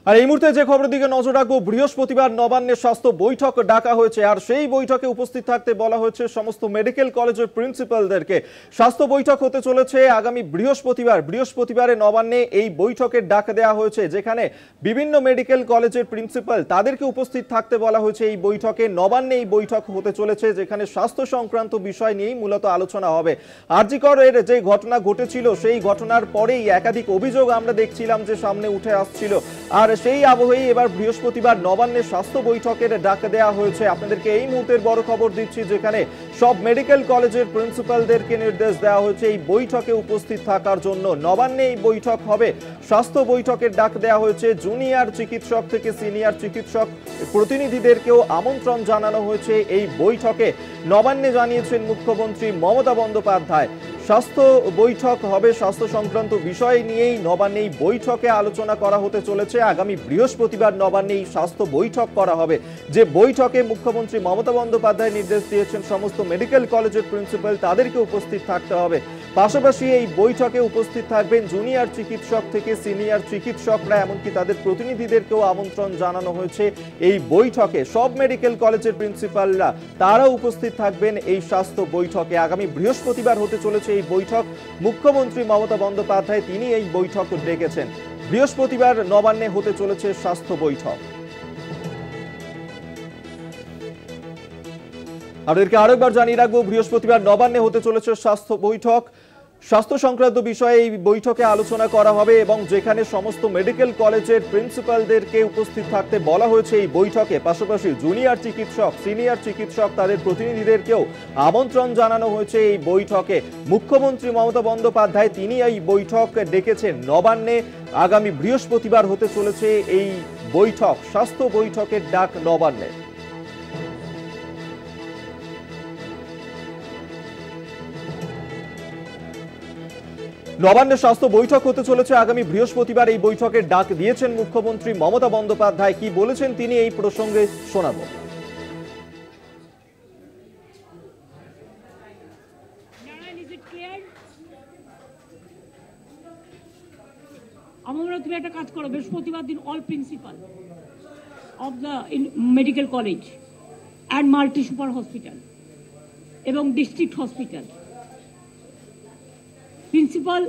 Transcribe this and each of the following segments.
আর এই মুহূর্তে যে খবরের দিকে নজর রাখবো, বৃহস্পতিবার নবান্নে স্বাস্থ্য বৈঠক ডাকা হয়েছে। আর সেই বৈঠকে উপস্থিত থাকতে বলা হয়েছে সমস্ত মেডিকেল কলেজের প্রিন্সিপালদেরকে। স্বাস্থ্য বৈঠক হতে চলেছে আগামী বৃহস্পতিবারে নবান্নে এই বৈঠকের ডাক দেওয়া হয়েছে, যেখানে বিভিন্ন মেডিকেল কলেজের প্রিন্সিপাল তাদেরকে উপস্থিত থাকতে বলা হয়েছে এই বৈঠকে। নবান্নে এই বৈঠক হতে চলেছে, যেখানে স্বাস্থ্য সংক্রান্ত বিষয় নিয়েই মূলত আলোচনা হবে। আর.জি. করের যে ঘটনা ঘটেছিল, সেই ঘটনার পরেই একাধিক অভিযোগ আমরা দেখছিলাম যে সামনে উঠে আসছিল। আর সেই আবহেই এবার বৃহস্পতিবার নবান্নে স্বাস্থ্য বৈঠকের ডাক দেওয়া হয়েছে। আপনাদেরকে এই মুহূর্তের বড় খবর দিচ্ছি, যেখানে সব মেডিকেল কলেজের প্রিন্সিপালদেরকে নির্দেশ দেওয়া হয়েছে এই বৈঠকে উপস্থিত থাকার জন্য। নবান্নে এই বৈঠক হবে, স্বাস্থ্য বৈঠকের ডাক দেওয়া হয়েছে। জুনিয়র চিকিৎসক থেকে সিনিয়র চিকিৎসক প্রতিনিধিদেরকেও আমন্ত্রণ জানানো হয়েছে এই বৈঠকে। নবান্নে জানিয়েছেন মুখ্যমন্ত্রী মমতা বন্দ্যোপাধ্যায়। স্বাস্থ্য বৈঠক হবে, স্বাস্থ্য সংক্রান্ত বিষয় নিয়েই নবান্নে এই বৈঠকে আলোচনা করা হতে চলেছে। আগামী বৃহস্পতিবার নবান্নে এই স্বাস্থ্য বৈঠক করা হবে, যে বৈঠকে মুখ্যমন্ত্রী মমতা বন্দ্যোপাধ্যায় নির্দেশ দিয়েছেন সমস্ত মেডিকেল কলেজের প্রিন্সিপাল তাদেরকে উপস্থিত থাকতে হবে। পাশাপাশি এই বৈঠকে উপস্থিত থাকবেন জুনিয়র চিকিৎসক থেকে সিনিয়র চিকিৎসকরা, এমনকি তাদের প্রতিনিধিদেরকেও আমন্ত্রণ জানানো হয়েছে এই বৈঠকে। সব মেডিকেল কলেজের প্রিন্সিপালরা তারা উপস্থিত থাকবেন এই স্বাস্থ্য বৈঠকে। আগামী বৃহস্পতিবার হতে চলেছে এই বৈঠক। মুখ্যমন্ত্রী মমতা বন্দ্যোপাধ্যায় তিনি এই বৈঠক ডেকেছেন। বৃহস্পতিবার নবান্নে হতে চলেছে স্বাস্থ্য বৈঠক। আপনাদেরকে আরেকবার জানিয়ে রাখবো, বৃহস্পতিবার নবান্নে হতে চলেছে স্বাস্থ্য বৈঠক। স্বাস্থ্য সংক্রান্ত বিষয়ে এই বৈঠকে আলোচনা করা হবে এবং যেখানে সমস্ত মেডিকেল কলেজের প্রিন্সিপালদেরকে উপস্থিত থাকতে বলা হয়েছে এই বৈঠকে। পাশাপাশি জুনিয়র চিকিৎসক, সিনিয়র চিকিৎসক তাদের প্রতিনিধিদেরকেও আমন্ত্রণ জানানো হয়েছে এই বৈঠকে। মুখ্যমন্ত্রী মমতা বন্দ্যোপাধ্যায় তিনি এই বৈঠক ডেকেছেন। নবান্নে আগামী বৃহস্পতিবার হতে চলেছে এই বৈঠক, স্বাস্থ্য বৈঠকের ডাক নবান্নে। নবান্নে স্বাস্থ্য বৈঠক হতে চলেছে আগামী বৃহস্পতিবার। এই বৈঠকের ডাক দিয়েছেন মুখ্যমন্ত্রী মমতা বন্দ্যোপাধ্যায়। কি বলেছেন তিনি এই প্রসঙ্গে শোনাবো। আমরা তুমি একটা কাজ করো, বৃহস্পতিবার দিন all principal of the medical college and multi super hospital এবং ডিস্ট্রিক্ট হসপিটাল প্রিন্সিপাল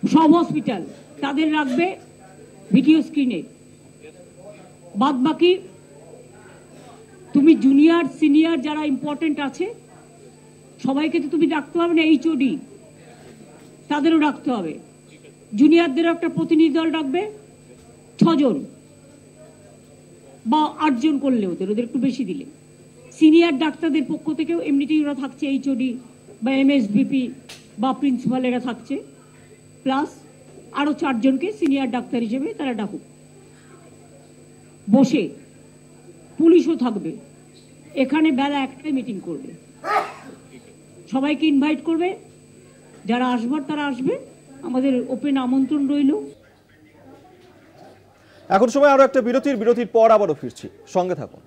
সব হসপিটাল তাদের রাখবে ভিডিও স্ক্রিনে। বাদ বাকি তুমি জুনিয়র সিনিয়র যারা ইম্পর্টেন্ট আছে সবাইকে তো তুমি রাখতে হবে না, এইচওডি তাদেরও রাখতে হবে। জুনিয়রদেরও একটা প্রতিনিধি দল রাখবে, 6 জন বা 8 জন করলে ওদের একটু বেশি দিলে। সিনিয়র ডাক্তারদের পক্ষ থেকেও এমনিতেই ওরা থাকছে, এইচওডি বা এমএসবিপি বা প্রিন্সিপালেরা থাকছে, প্লাস আরো 4 জনকে সিনিয়র ডাক্তার হিসেবে তারা ডাকুক। বসে পুলিশও থাকবে, এখানে বেলা 1টায় মিটিং করবে, সবাইকে ইনভাইট করবে, যারা আসবার তারা আসবে, আমাদের ওপেন আমন্ত্রণ রইল। এখন সময় আরো একটা বিরতির পর আবারও ফিরছি, সঙ্গে থাকুন।